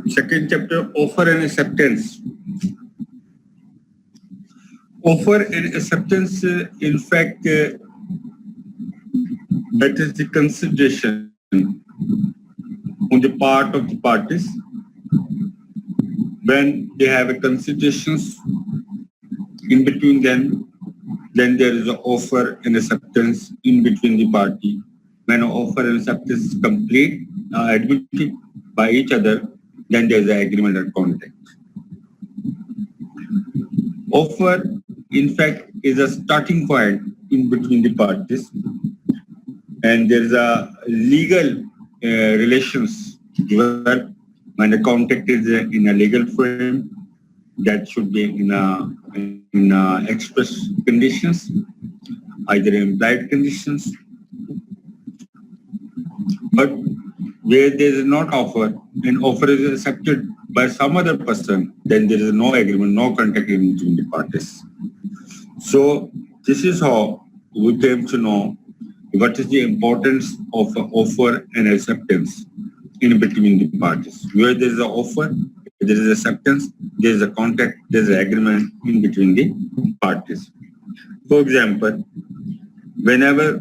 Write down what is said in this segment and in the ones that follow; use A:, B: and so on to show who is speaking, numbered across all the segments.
A: Second chapter, offer and acceptance. Offer and acceptance, in fact, that is the consideration on the part of the parties when they have a considerations in between them. Then there is an offer and acceptance in between the party. When an offer and acceptance is complete, admitted by each other, then there is an agreement and contract. Offer, in fact, is a starting point in between the parties, and there is a legal relations developed when the contract is in a legal frame. That should be in express conditions, either implied conditions. But where there is not offer, and offer is accepted by some other person, then there is no agreement, no contract in between the parties. So this is how we came to know what is the importance of offer and acceptance in between the parties. Where there is an offer, there is acceptance, there is a contract, there is an agreement in between the parties. For example, whenever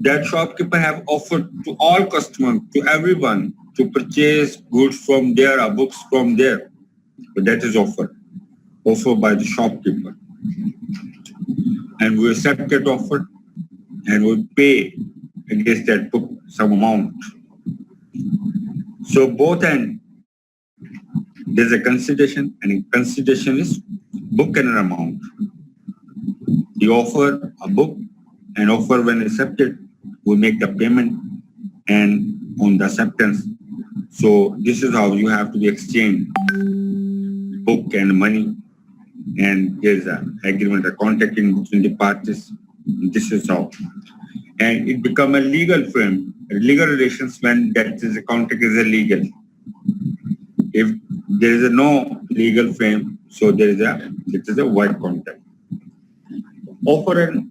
A: that shopkeeper have offered to all customers, to everyone, to purchase goods from there or books from there. But that is offer by the shopkeeper. And we accept that offer and we pay against that book some amount. So both ends, there's a consideration, and consideration is book and an amount. You offer a book, and offer when accepted, we make the payment and on the acceptance. So this is how you have to be exchanged, book and money, and there's an agreement, a contract in between the parties. This is how. And it becomes a legal frame, legal relations when that is a contract is illegal. If there is no legal frame, so it is a void contract. Offer and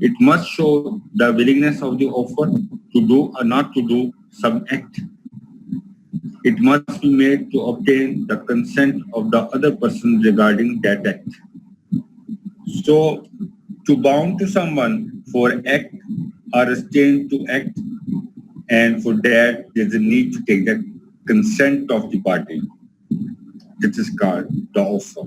A: it must show the willingness of the offer to do or not to do some act. It must be made to obtain the consent of the other person regarding that act. So, to bound to someone for act or restrained to act, and for that there is a need to take the consent of the party. This is called the offer.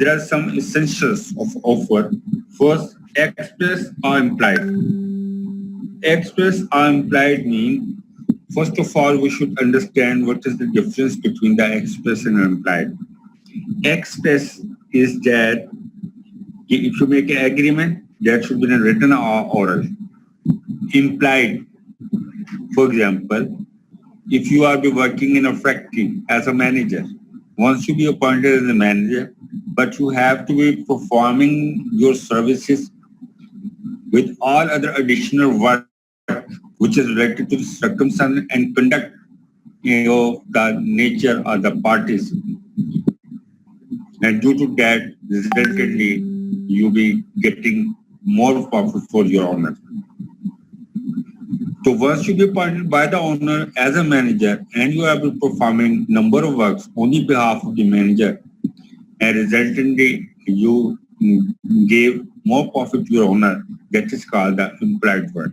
A: there are some essentials of offer. First, express or implied. Express or implied mean, first of all, we should understand what is the difference between the express and implied. Express is that if you make an agreement, that should be written or oral. Implied, for example, if you are working in a factory as a manager, once you be appointed as a manager, but you have to be performing your services with all other additional work which is related to the circumstance and conduct of the nature of the parties. And due to that, resultantly, you be getting more profit for your owner. So once you be appointed by the owner as a manager and you have been performing number of works on the behalf of the manager, and resultantly you gave more profit to your owner, that is called the implied work.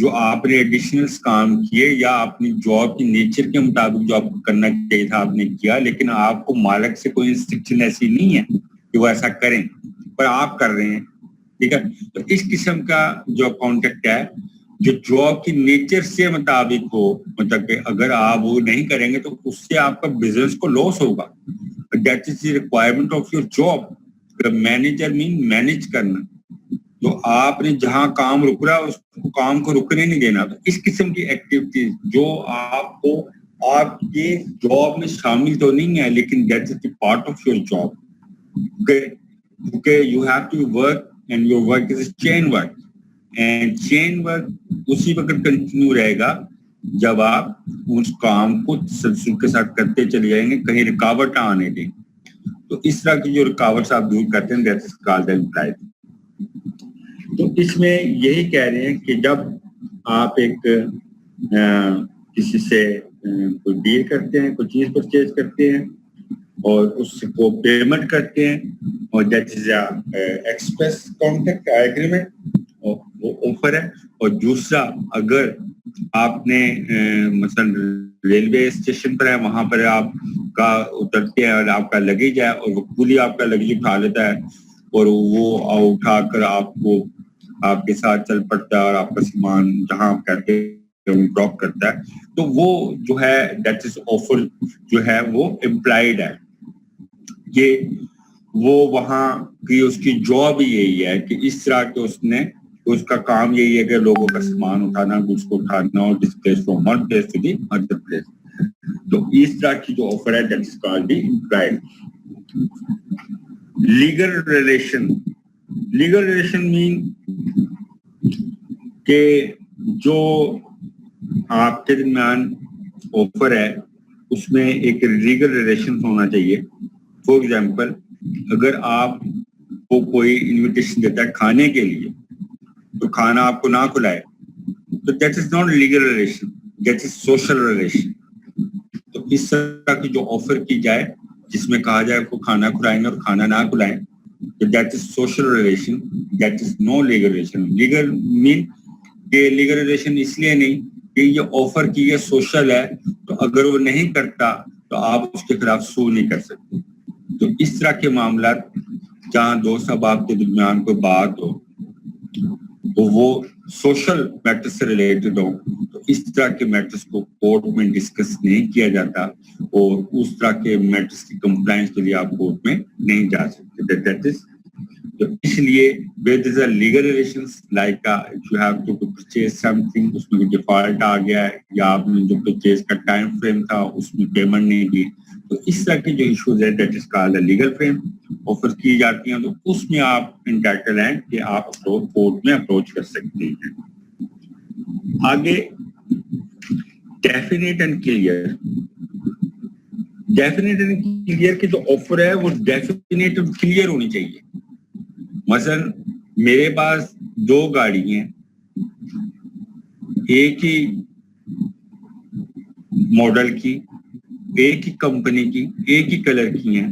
A: جو آپ نے additional کام کیے یا اپنی job کی nature کے مطابق جو آپ کو کرنا چاہیے تھا آپ نے کیا, لیکن آپ کو مالک سے کوئی انسٹرکشن ایسی نہیں ہے کہ وہ ایسا کریں, پر آپ کر رہے ہیں, ٹھیک ہے. تو اس قسم کا جو کانٹیکٹ ہے جو جاب کی نیچر سے مطابق ہو, مطلب کہ اگر آپ وہ نہیں کریں گے تو اس سے آپ کا بزنس کو لاس ہوگا. That is the requirement of your job. Manager مین مینیج کرنا, تو آپ نے جہاں کام رک رہا ہے اس کو کام کو رکنے نہیں دینا. تو اس قسم کی ایکٹیویٹیز جو آپ کو آپ کے جاب میں شامل تو نہیں ہے, لیکن that is the part of your job. کیونکہ you have to work and your work is a chain work, and chain work اسی وقت کنٹینیو رہے گا جب آپ اس کام کو تسلسل کے ساتھ کرتے چلے جائیں گے, کہیں رکاوٹ نہ آنے دیں. تو اس طرح کی جو رکاوٹ آپ دور کرتے ہیں دیٹ از کالڈ امپلائڈ. تو اس میں یہی کہہ رہے ہیں کہ جب آپ ایک کسی سے کوئی ڈیل کرتے ہیں, کوئی چیز پرچیز کرتے ہیں اور اس کو پیمنٹ کرتے ہیں, اور that is express contract agreement, وہ آفر ہے. اور دوسرا اگر آپ نے مثلا ریلوے اسٹیشن پر ہے, وہاں پر آپ کا اترتے ہیں اور آپ کا لگیج ہے اور وہ کولی آپ کا لگیج اٹھا لیتا ہے اور وہ اٹھا کر آپ کو آپ کے ساتھ چل پڑتا ہے اور آپ کا سامان جہاں آپ کہتے ہیں ڈراپ کرتا ہے, تو وہ جو ہے دیٹ از آفر جو ہے وہ امپلائڈ ہے. یہ وہ وہاں کی اس کی جاب ہی یہی ہے کہ اس طرح کے اس کا کام یہی ہے کہ لوگوں کا سامان اٹھانا, گڈس کو اٹھانا اور displace from one place to the other place. تو اس طرح کی جو آفر ہے that is called the employed. Legal relation. Legal relation mean کہ جو آپ کے درمیان آفر ہے اس میں ایک لیگل ریلیشن ہونا چاہیے. فار ایگزامپل اگر آپ کو کوئی انویٹیشن دیتا ہے کھانے کے لیے تو کھانا آپ کو نہ کھلائے, تو that is not legal relation, that is social relation. تو اس طرح کی جو آفر کی جائے جس میں کہا جائے کو کھانا کھلائیں گے اور کھانا نہ کھلائیں, تو that is social relation, that is no legal relation. Legal mean کہ لیگل ریلیشن اس لیے نہیں کہ یہ آفر کی یہ سوشل ہے, تو اگر وہ نہیں کرتا تو آپ اس کے خلاف سو نہیں کر سکتے. تو اس طرح کے معاملات جہاں دو احباب کے درمیان کوئی بات ہو تو وہ سوشل میٹر سے ریلیٹڈ ہو, تو اس طرح کے میٹرز کو کورٹ میں ڈسکس نہیں کیا جاتا اور اس طرح کے میٹرز کی کمپلائنس کے لیے آپ کورٹ میں نہیں جا سکتے. دیٹ از تو اس لیے where there are legal relations like if you have to purchase something اس میں ڈیفالٹ آ گیا ہے یا آپ نے جو پرچیز کا ٹائم فریم تھا اس میں پیمنٹ نہیں کی, تو اس طرح کے جو ایشوز ہے that is called legal frame. Offer کی جاتی ہیں تو اس میں آپ انٹائٹل ہیں کہ آپ کورٹ میں اپروچ کر سکتے ہیں. آگے definite and clear. Definite and clear کی جو آفر ہے وہ ڈیفینیٹ اینڈ کلیئر ہونی چاہیے. مثلا میرے پاس دو گاڑی ہیں, ایک ہی ماڈل کی, ایک ہی کمپنی کی, ایک ہی کلر کی ہیں,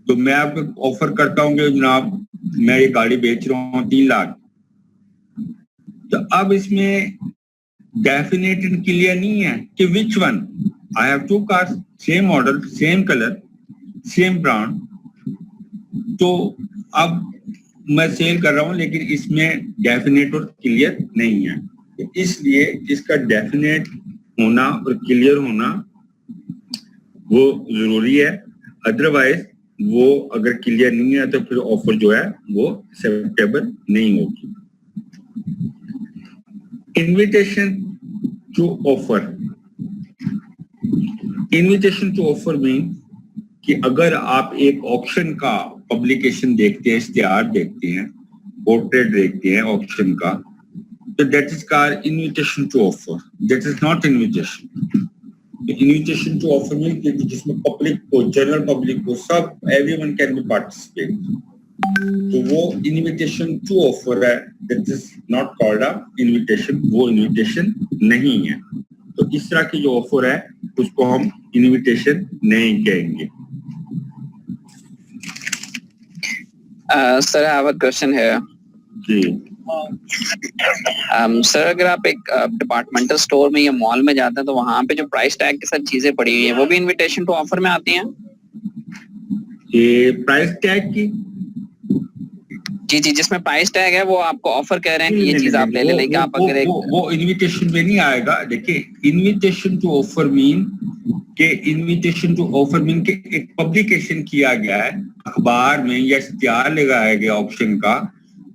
A: تو میں آپ کو آفر کرتا ہوں کہ جناب میں یہ گاڑی بیچ رہا ہوں 3 لاکھ. تو اب اس میں ڈیفینیٹ اینڈ کلیئر نہیں ہے کہ which one. I have 2 cars, same model, same colour, same brand. تو اب میں سیل کر رہا ہوں لیکن اس میں ڈیفینیٹ اور کلیئر نہیں ہے. اس لیے اس کا ڈیفینیٹ ہونا اور کلیئر ہونا وہ ضروری ہے. ادروائز وہ اگر کلیئر نہیں ہے تو پھر آفر جو ہے وہ ایکسیپٹیبل نہیں ہوگی. Invitation to offer. Invitation to offer mean کہ اگر آپ ایک آکشن کا پبلیکیشن دیکھتے ہیں, اشتہار دیکھتے ہیں, پورٹریٹ دیکھتے ہیں آکشن کا, تو that is called invitation to offer. That is not invitation. Invitation to offer میں جس میں پبلک کو, جنرل پبلک کو, سب everyone can be participate, تو وہ انویٹیشن ٹو آفر ہے. That is not called invitation, وہ انویٹیشن نہیں ہے. تو اس طرح کی جو آفر ہے اس کو ہم انویٹیشن نہیں کہیں گے.
B: Sir, I have a question here.
A: جی.
B: سر اگر آپ ایک ڈپارٹمنٹل اسٹور میں یا مال میں جاتے ہیں تو وہاں پہ جو پرائس ٹیگ کے ساتھ چیزیں پڑی ہوئی ہیں وہ بھی انویٹیشن ٹو آفر میں آتی ہیں؟
A: یہ پرائس ٹیگ کی
B: جی جی، جس میں پرائس ٹیگ ہے وہ آپ کو آفر کہہ رہے ہیں کہ یہ چیز آپ لے لیں، لیکن آپ اگر ایک
A: وہ انویٹیشن میں نہیں آئے گا. دیکھیے انویٹیشن ٹو آفر مین کہ انویٹیشن ٹو آفر مین کہ ایک پبلیکیشن کیا گیا ہے اخبار میں یا اشتہار لگایا گیا آپشن کا،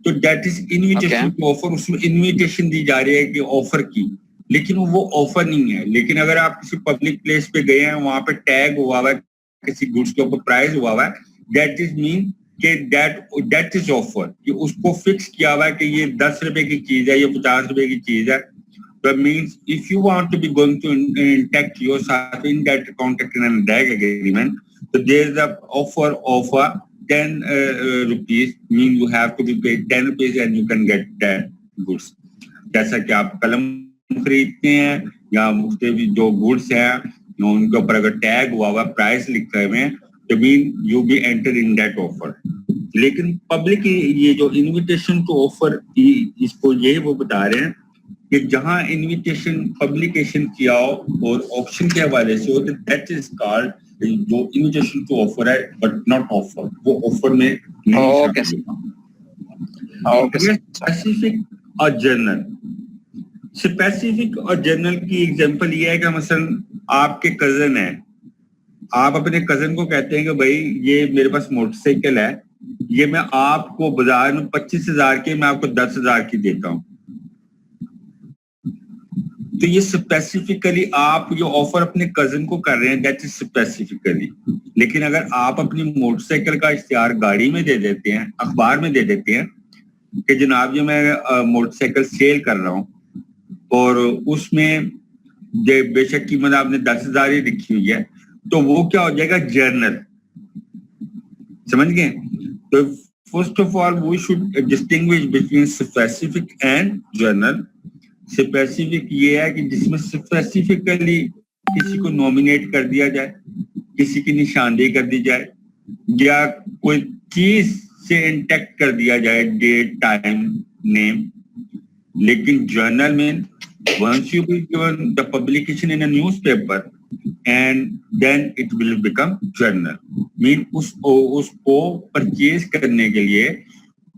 A: تو that is invitation to offer. اس میں انویٹیشن دی جا رہی ہے کہ آفر کی، لیکن وہ آفر نہیں ہے. لیکن اگر آپ کسی پبلک پلیس پہ گئے ہیں وہاں پہ ٹیگ ہوا ہوا ہے کسی گڈس کے اوپر پرائز ہوا ہوا ہے، دیٹ از مین کہ دیٹ از آفر، کہ اس کو فکس کیا ہوا ہے کہ یہ 10 روپے کی چیز ہے، یہ 50 روپے کی چیز ہے. That means if you want to be going to intact yourself in that contract and DAG agreement, so there is a offer of 10 rupees, mean you have to be paid 10 rupees and you can get that goods. جیسا کہ آپ قلم خریدتے ہیں یا مختلف جو goods ہیں ان کے اوپر اگر ٹیگ ہوا ہوا پرائس لکھے ہوئے ہیں تو mean you be enter in that offer. لیکن پبلک یہ جو انویٹیشن ٹو آفر اس کو یہ وہ بتا رہے ہیں کہ جہاں انویٹیشن پبلیکیشن کیا ہو اور آپشن کے حوالے سے ہو تو دیٹ از کالڈ جو انویٹیشن ٹو آفر ہے بٹ ناٹ آفر، وہ آفر میں نہیں شامل. اسپیسیفک اور جنرل، اسپیسیفک اور جنرل کی ایگزامپل یہ ہے کہ مثلا آپ کے کزن ہیں، آپ اپنے کزن کو کہتے ہیں کہ بھائی یہ میرے پاس موٹر سائیکل ہے، یہ میں آپ کو بازار میں 25,000 کی، میں آپ کو 10,000 کی دیتا ہوں. تو یہ اسپیسیفکلی آپ جو آفر اپنے کزن کو کر رہے ہیں دیٹ از اسپیسیفکلی. لیکن اگر آپ اپنی موٹر سائیکل کا اشتہار گاڑی میں دے دیتے ہیں، اخبار میں دے دیتے ہیں کہ جناب یہ میں موٹر سائیکل سیل کر رہا ہوں اور اس میں بے شک قیمت آپ نے 10,000 ہی لکھی ہوئی ہے، تو وہ کیا ہو جائے گا؟ جرنل. سمجھ گئے؟ تو first of all we should distinguish between specific and general. Specific یہ ہے کہ جس میں اسپیسیفکلی کسی کو نومینیٹ کر دیا جائے، کسی کی نشاندہی کر دی جائے یا کوئی چیز سے انٹیکٹ کر دیا جائے، ڈیٹ، ٹائم، نیم. لیکن جرنل میں once you be given the publication in a newspaper and then it will become journal. mean اس کو پرچیز کرنے کے لیے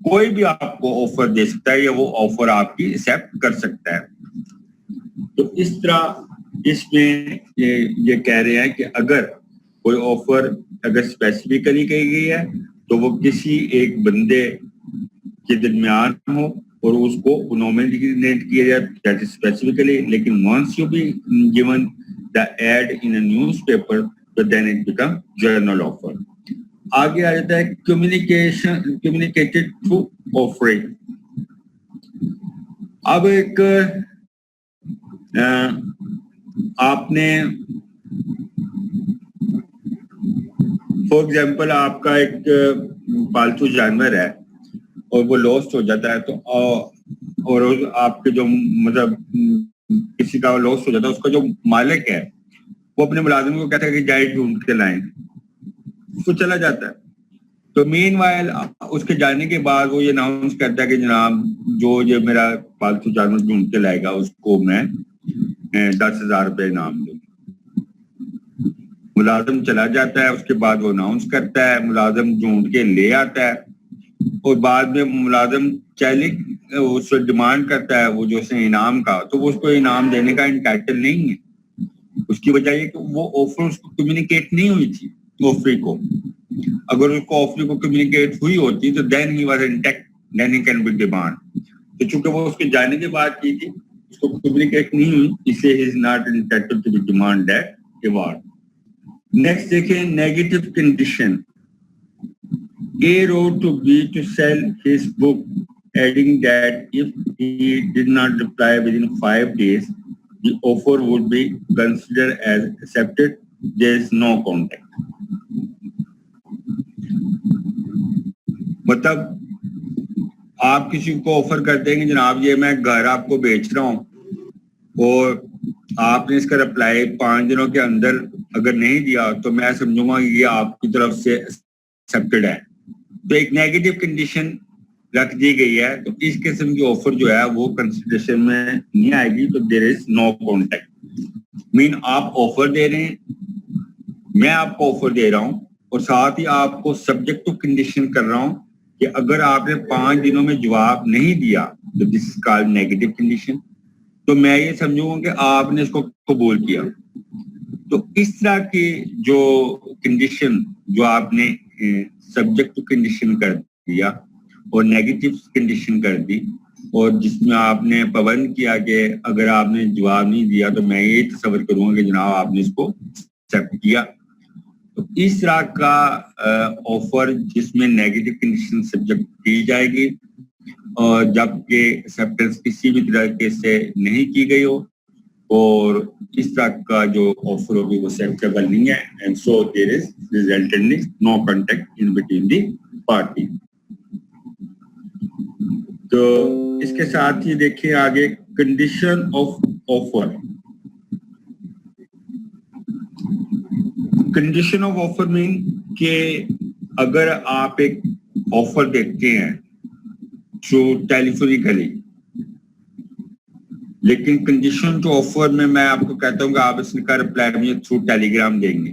A: کوئی بھی آپ کو آفر دے سکتا ہے یا وہ آفر آپ کی ایکسپٹ کر سکتا ہے. تو اس طرح اس میں یہ کہہ رہے ہیں کہ اگر کوئی آفر اگر اسپیسیفکلی کہی گئی ہے تو وہ کسی ایک بندے کے درمیان ہو اور اس کو نومینیٹ کیا جائے دیٹ از اسپیسیفکلی. لیکن once you be given the ad in a newspaper so then it become journal offer. آگے آ جاتا ہے کمیونیکیٹڈ تھرو آفرنگ. اب ایک آپ نے فور ایگزامپل آپ کا ایک پالتو جانور ہے اور وہ لاسٹ ہو جاتا ہے تو اور آپ کے جو مطلب کسی کا لاسٹ ہو جاتا ہے، اس کا جو مالک ہے وہ اپنے ملازم کو کہتا ہے کہ جائے ڈھونڈ کے لائیں، اس کو چلا جاتا ہے. تو مین وائل اس کے جانے کے بعد وہ یہ اناؤنس کرتا ہے کہ جناب جو یہ میرا پالتو جانور ڈھونڈ کے لائے گا اس کو میں 10,000 روپے انعام دوں. ملازم چلا جاتا ہے، اس کے بعد وہ اناؤنس کرتا ہے، ملازم ڈھونڈ کے لے آتا ہے اور بعد میں ملازم چاہے اس سے ڈیمانڈ کرتا ہے وہ جو اس نے انعام کا، تو وہ اس کو انعام دینے کا انٹائٹل نہیں ہے. اس کی وجہ یہ کہ وہ آفر اس کو کمیونیکیٹ نہیں ہوئی تھی آفری کو. اگر اس کو آفری کو کمیونیکیٹ ہوئی ہوتی تو then he was intact, then he can be demand. تو چونکہ وہ اس کے جانے کے بعد کی تھی، اس کو کمیونیکیٹ نہیں ہوئی، اس لیے he is not entitled to be demand that award. Next دیکھیں negative condition. A wrote to B to sell his book, adding that if he did not reply within 5 days, the offer would be considered as accepted. There is no contact. مطلب آپ کسی کو offer کرتے ہیں کہ جناب یہ میں گھر آپ کو بیچ رہا ہوں اور آپ نے اس کا رپلائی 5 دنوں کے اندر اگر نہیں دیا تو میں سمجھوں گا کہ یہ آپ کی طرف سے ایکسیپٹڈ ہے. تو ایک نیگیٹو کنڈیشن رکھ دی گئی ہے تو اس قسم کی آفر جو ہے وہ کنسیڈریشن میں نہیں آئے گی. تو دیر از نو کانٹیکٹ. مین آپ آفر دے رہے ہیں, میں آپ کو آفر دے رہا ہوں اور ساتھ ہی آپ کو سبجیکٹ ٹو کنڈیشن کر رہا ہوں کہ اگر آپ نے 5 دنوں میں جواب نہیں دیا تو this is called negative condition. تو میں یہ سمجھوں گا کہ آپ نے اس کو قبول کیا. تو اس طرح کی جو کنڈیشن جو آپ نے سبجیکٹ ٹو کنڈیشن کر دیا اور نیگیٹو کنڈیشن کر دی, اور جس میں آپ نے پابند کیا کہ اگر آپ نے جواب نہیں دیا تو میں یہ تصور کروں گا کہ جناب آپ نے اس کو ایکسپٹ کیا. تو اس طرح کا آفر جس میں نیگیٹو کنڈیشن سبجیکٹ کی جائے گی اور جبکہ ایکسیپٹنس کسی بھی طریقے سے نہیں کی گئی ہو, اور اس طرح کا جو آفر ہوگی وہ ایکسیپٹیبل نہیں ہے. And so there is resultantly no contact in between the party. تو اس کے ساتھ ہی دیکھیں آگے condition of offer. Condition of offer mean کہ اگر آپ ایک آفر دیکھتے ہیں تھرو ٹیلیفونیکلی, لیکن کنڈیشن ٹو آفر میں آپ کو کہتا ہوں کہ آپ اس کا رپلائی مجھے تھرو ٹیلی گرام دیں گے.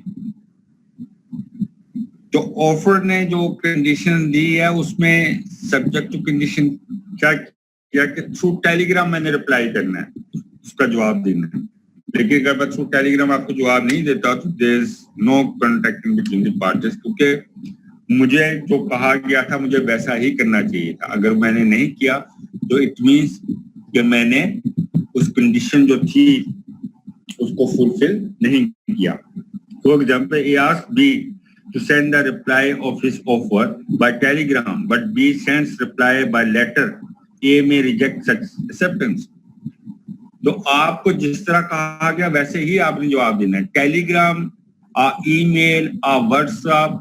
A: تو آفر نے جو کنڈیشن دی ہے اس میں سبجیکٹ ٹو کنڈیشن کیا کہ تھرو ٹیلی گرام میں نے رپلائی کرنا ہے, اس کا جواب دینا ہے. لیکن اگر میں تھرو ٹیلی گرام آپ کو جواب نہیں دیتا تو there is no contact between the parties, کیونکہ مجھے جو کہا گیا تھا مجھے ویسا ہی کرنا چاہیے تھا. اگر میں نے نہیں کیا تو اٹ مینس کہ میں نے اس کنڈیشن جو تھی اس کو فلفل نہیں کیا. For example he asked B to send the reply of his offer by telegram, but B sends reply by letter. A may reject such acceptance. تو آپ کو جس طرح کہا گیا ویسے ہی آپ نے جواب دینا ہے. Telegram, email, WhatsApp,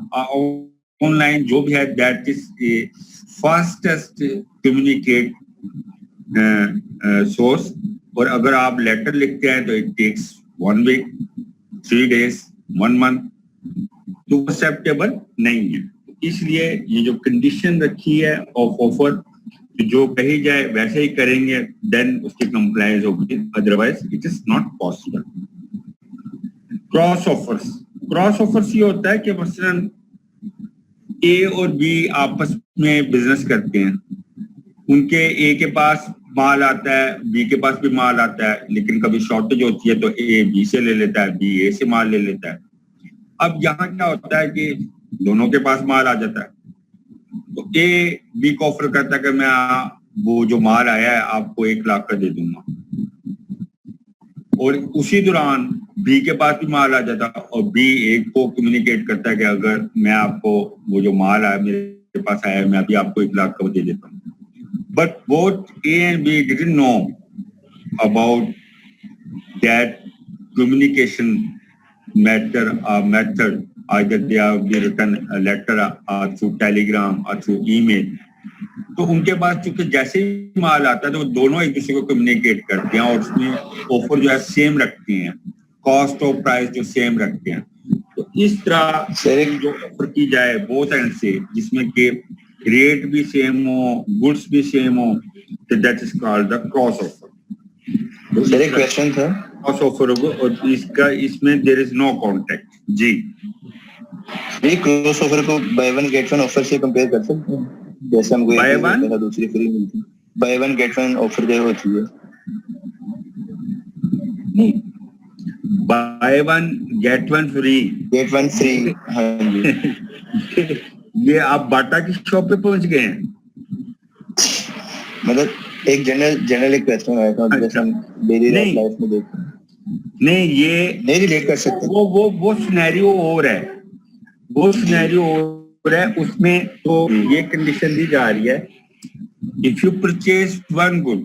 A: online جو بھی ہے that is a fastest communicate source. اور اگر آپ لیٹر لکھتے ہیں تو it takes 1 week, 3 days, 1 month. تو وہ ایکسیپٹیبل نہیں ہے. اس لیے یہ جو کنڈیشن رکھی ہے آف آفر, جو کہی جائے ویسے ہی کریں گے دین اس کی کمپلائنس ہوگی, otherwise it is not possible. Cross offers. Cross offers یہ ہوتا ہے کہ مثلاً اے اور بی آپس میں بزنس کرتے ہیں, ان کے اے کے پاس مال آتا ہے, بی کے پاس بھی مال آتا ہے, لیکن کبھی شارٹیج ہوتی ہے تو اے بی سے لے لیتا ہے, بی اے سے مال لے لیتا ہے. اب یہاں کیا ہوتا ہے کہ دونوں کے پاس مال آ جاتا ہے, تو اے بی کو آفر کرتا ہے کہ میں وہ جو مال آیا ہے آپ کو 1 لاکھ کا دے دوں گا, اور اسی دوران بی کے پاس بھی مال آ جاتا ہے اور بی ایک کو کمیونیکیٹ کرتا ہے کہ اگر میں آپ کو وہ جو مال آیا میرے پاس آیا ہے میں ابھی آپ کو 1 لاکھ کا دے دیتا ہوں. But both A and B didn't know about that communication method. Either they have been written a letter through telegram or through email. تو ان کے پاس چونکہ جیسے ہی مال آتا ہے تو وہ دونوں ایک دوسرے کو کمیونیکیٹ کرتے ہیں اور اس میں آفر جو ہے سیم رکھتے ہیں, کاسٹ آف پرائز جو سیم رکھتے ہیں. تو اس طرح جو آفر کی جائے بہت اینڈ سے, جس میں کہ ریٹ بھی سیم ہو, گڈس بھی سیم ہو, تو that is called the cross offer.
C: Sir ایک کویسچن تھا,
A: کراس آفر ہوگا اور اس میں دیر از نو کانٹیکٹ. جی
C: کراس آفر کو buy one get one offer سے کمپیئر کر سکتے ہیں, جیسے ہم کو دوسری فری ملتی ہے, buy one get one offer جو ہوتی ہے.
A: Buy one get one free,
C: get one free. ہاں جی,
A: یہ آپ باٹا کی شاپ پہ پہنچ گئے ہیں.
C: مطلب ایک جنرل ایک کویسچن آیا تھا جیسے ہم ڈیلی لائف میں دیکھتے ہیں.
A: نہیں یہ
C: نہیں ریلیٹ کر سکتے,
A: وہ سینیریو اور ہے, وہ سینیریو اور ہے. اس میں تو یہ کنڈیشن دی جا رہی ہے if you purchase one good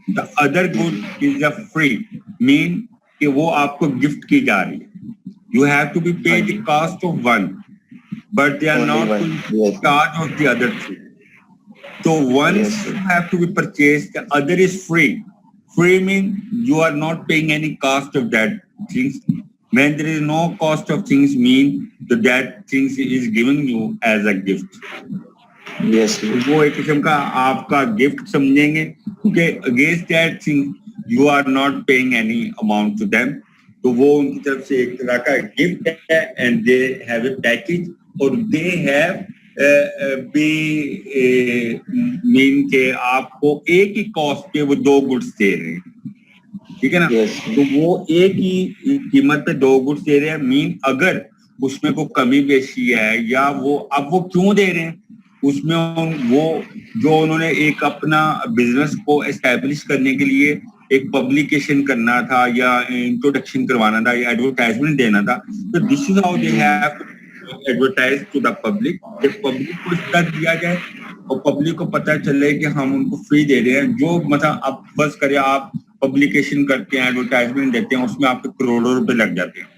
A: the other good is a free, mean کہ وہ آپ کو گفٹ کی جا رہی ہے. you have to be paid the cost of one but they are not in charge of the other two. So once you have to be purchased, the other is free. Free means you are not paying any cost of that things. When there is no cost of things mean that things is given you as a gift.
C: Yes.
A: وہ ایک قسم کا آپ کا gift سمجھیں گے, کیونکہ against that thing you are not paying any amount to them. تو وہ ان کی طرف سے ایک طرح کا گفٹ ہے, and they have a package, اور دے ہیو بھی مین کہ آپ کو ایک ہی کاسٹ پہ وہ 2 گڈس دے رہے ہیں, ٹھیک ہے نا. تو وہ ایک ہی قیمت پہ 2 گڈس دے رہے ہیں. مین اگر اس میں کوئی کمی بیشی ہے یا وہ اب وہ کیوں دے رہے ہیں, اس میں وہ جو انہوں نے ایک اپنا بزنس کو اسٹیبلش کرنے کے لیے ایک پبلیکیشن کرنا تھا یا انٹروڈکشن کروانا تھا یا ایڈورٹائزمنٹ دینا تھا, تو this is how they have advertise to the public. کہ پبلک کو اس طرح دیا جائے اور پبلک کو پتہ چلے کہ ہم ان کو فری دے رہے ہیں. جو مطلب اب بس کرے آپ پبلیکیشن کرتے ہیں, ایڈورٹائزمنٹ دیتے ہیں, اس میں آپ کے کروڑوں روپے لگ جاتے ہیں.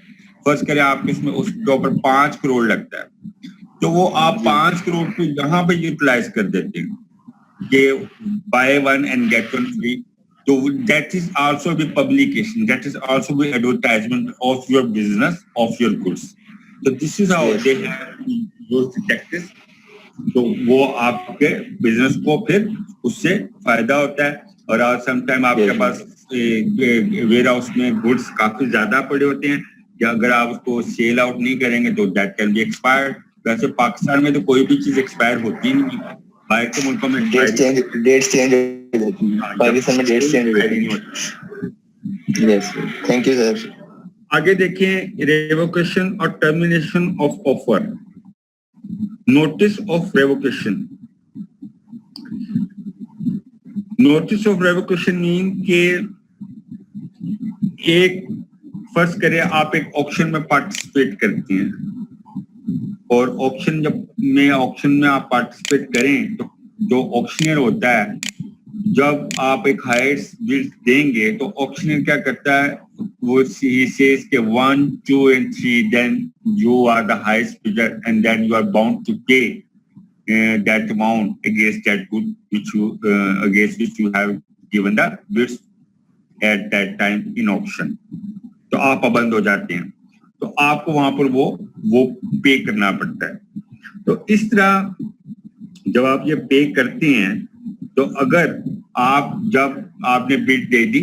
A: فرض کریں آپ اس میں اس کے اوپر 5 کروڑ لگتا ہے, تو وہ آپ 5 کروڑ کو یہاں پہ یوٹیلائز کر دیتے ہیں کہ بائی 1 اینڈ گیٹ 1 فری. تو دیٹ از آلسو بھی پبلیکیشن, دیٹ از آلسو بھی advertisement of your business, of your goods. تو this is how they have used tactics. تو وہ آپ کے بزنس کو پھر اس سے فائدہ ہوتا ہے. اور سم ٹائم آپ کے پاس ویئر ہاؤس میں گڈس کافی زیادہ پڑے ہوتے ہیں, کہ اگر آپ اس کو سیل آؤٹ نہیں کریں گے تو دیٹ کین بی ایکسپائرڈ. ویسے پاکستان میں تو کوئی بھی چیز ایکسپائر ہوتی نہیں, باہر کے ملکوں میں
C: ڈیٹ چینج ہو جاتی ہے, پاکستان میں ڈیٹ چینج ہو جاتی ہے. Yes, thank you sir.
A: آگے دیکھیں, ریووکیشن اور termination of offer. Notice of revocation. Notice of revocation mean کہ ایک فرض کرے آپ ایک آکشن میں پارٹیسپیٹ کرتے ہیں, اور آکشن میں آپ پارٹیسپیٹ کریں تو جو آکشنر ہوتا ہے, جب آپ ایک ہائیسٹ بڈ دیں گے تو آکشنر کیا کرتا ہے, وہ سیز کہ 1, 2 and 3, then you are the highest bidder and then you are bound to pay that amount against that good which you against which you have given the bids at that time in auction. تو آپ پابند ہو جاتے ہیں, تو آپ کو وہاں پر وہ پے کرنا پڑتا ہے. تو اس طرح جب آپ یہ پے کرتے ہیں, تو اگر جب آپ نے بڈ دے دی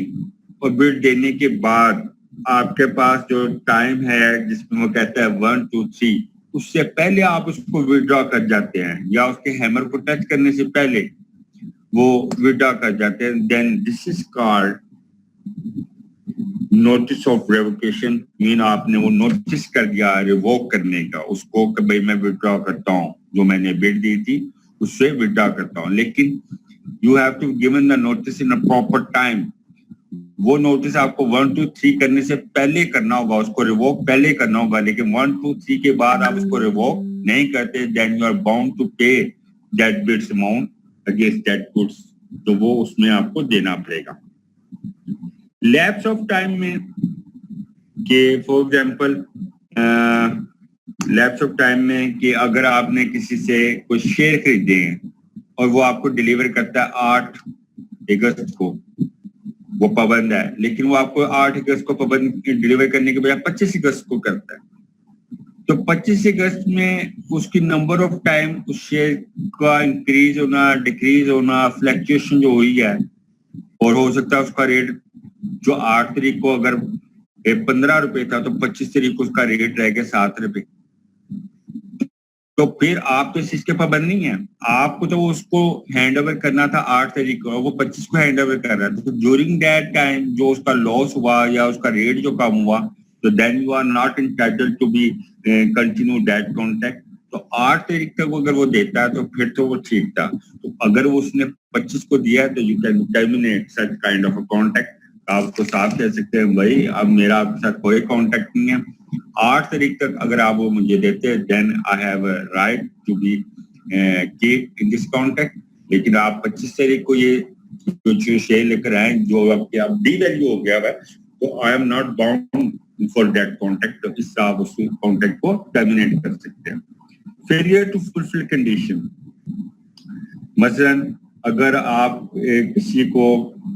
A: اور بڈ دینے کے بعد آپ کے پاس جو ٹائم ہے جس میں وہ کہتا ہے 1, 2, 3, اس سے پہلے آپ اس کو وڈرا کر جاتے ہیں, یا اس کے ہیمر کو ٹچ کرنے سے پہلے وہ وڈرا کر جاتے ہیں, then this is called notice of revocation. Mean آپ نے وہ نوٹس کر دیا ریووک کرنے کا, اس کو کہ بھائی میں وڈرا کرتا ہوں, جو میں نے بڈ دی تھی اس سے وڈرا کرتا ہوں. لیکن you have to given the notice in a proper time. وہ نوٹس آپ کو 1, 2, 3 کرنے سے پہلے کرنا ہوگا, اس کو ریووک پہلے کرنا ہوگا. لیکن 1, 2, 3 کے بعد آپ اس کو ریووک نہیں کرتے, then you are bound to pay that bids amount against that goods. تو وہ اس میں آپ کو دینا پڑے گا. لیپس آف ٹائم میں کہ for example lapse of time میں کہ اگر آپ نے کسی سے کوئی شیئر خریدے ہیں اور وہ آپ کو ڈیلیور کرتا ہے 8 اگست کو, وہ پابند ہے, لیکن وہ آپ کو 8 اگست کو پابند ڈیلیور کرنے کے بجائے 25 اگست کو کرتا ہے, تو 25 اگست میں اس کی نمبر آف ٹائم اس شیئر کا انکریز ہونا, ڈیکریز ہونا, فلیکچویشن جو ہوئی ہے, اور ہو سکتا ہے اس کا ریٹ جو 8 تاریخ کو اگر 15 روپے تھا تو 25 تاریخ کو اس کا ریٹ رہ گیا 7 روپے. تو پھر آپ تو اس چیز کے پابند نہیں ہیں, آپ کو تو اس کو ہینڈ اوور کرنا تھا 8 تاریخ کو, وہ 25 کو ہینڈ اوور کر رہا تھا. تو ڈیورنگ دیٹ ٹائم جو اس کا لاس ہوا یا اس کا ریٹ جو کم ہوا, تو then you are not entitled to be continue that contact. تو 8 تاریخ تک اگر وہ دیتا ہے تو پھر تو وہ ٹھیک تھا. تو اگر وہ اس نے 25 کو دیا تو you can terminate such kind of a contact. آپ کو صاف کہہ سکتے ہیں بھائی اب میرا آپ کے ساتھ کوئی کانٹیکٹ نہیں ہے. 8 تاریخ تک اگر آپ وہ مجھے دیتے, then I have a right to be keep in this contact. لیکن آپ 25 تاریخ کو یہ کچھ شیئر لے کر آئیں جو اب کیا ڈی ویلیو ہو گیا ہے, تو I am not bound for that contact. تو اس سے آپ اس کانٹیکٹ کو ٹرمینیٹ کر سکتے ہیں. Failure to fulfil condition. مثلاً اگر آپ کسی کو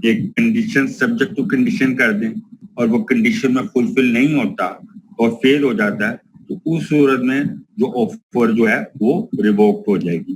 A: ایک کنڈیشن سبجیکٹ ٹو کنڈیشن کر دیں اور وہ کنڈیشن میں فلفل نہیں ہوتا اور فیل ہو جاتا ہے, تو اس صورت میں جو آفر جو ہے وہ ریووک ہو جائے گی.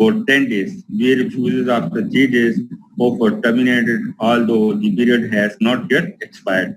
A: for 10 days. B refuses after 3 days, offer terminated although the period has not yet expired.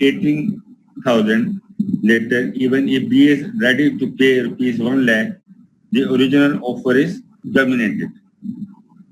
A: ₹18,000. Later, even if B is ready to pay ₹1 lakh, the original offer is terminated.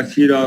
A: 80,000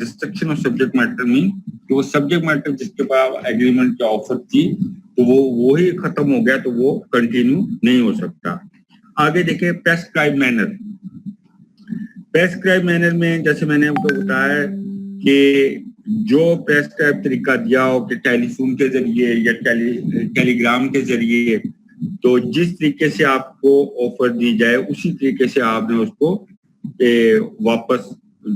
A: destruction of subject matter mean کہ وہ subject matter جس کے پاس agreement کی offer تھی تو وہ وہی ختم ہو گیا تو وہ کنٹینیو نہیں ہو سکتا. آگے دیکھیں پریسکرائب مینر. پریسکرائب مینر میں جیسے میں نے آپ کو بتایا کہ جو پریسکرائب طریقہ دیا ہو کہ ٹیلی فون کے ذریعے یا ٹیلی گرام کے ذریعے, تو جس طریقے سے آپ کو آفر دی جائے اسی طریقے سے آپ نے اس کو واپس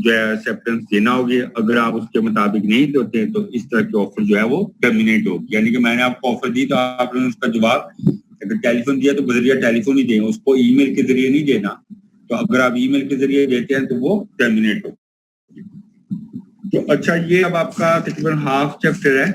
A: جو ہے ایکسیپٹنس دینا ہوگی. اگر آپ اس کے مطابق نہیں دیتے تو اس طرح کی آفر جو ہے وہ ٹرمینیٹ ہوگی. یعنی کہ میں نے آپ کو آفر دی تو آپ نے اس کا جواب اگر ٹیلی فون دیا تو بذریعہ ٹیلی فون ہی دیں, اس کو ای میل کے ذریعے نہیں دینا. تو اگر آپ ای میل کے ذریعے دیتے ہیں تو وہ ٹرمینیٹ ہوگی. تو اچھا, یہ اب آپ کا تقریباً ہاف چیپٹر ہے.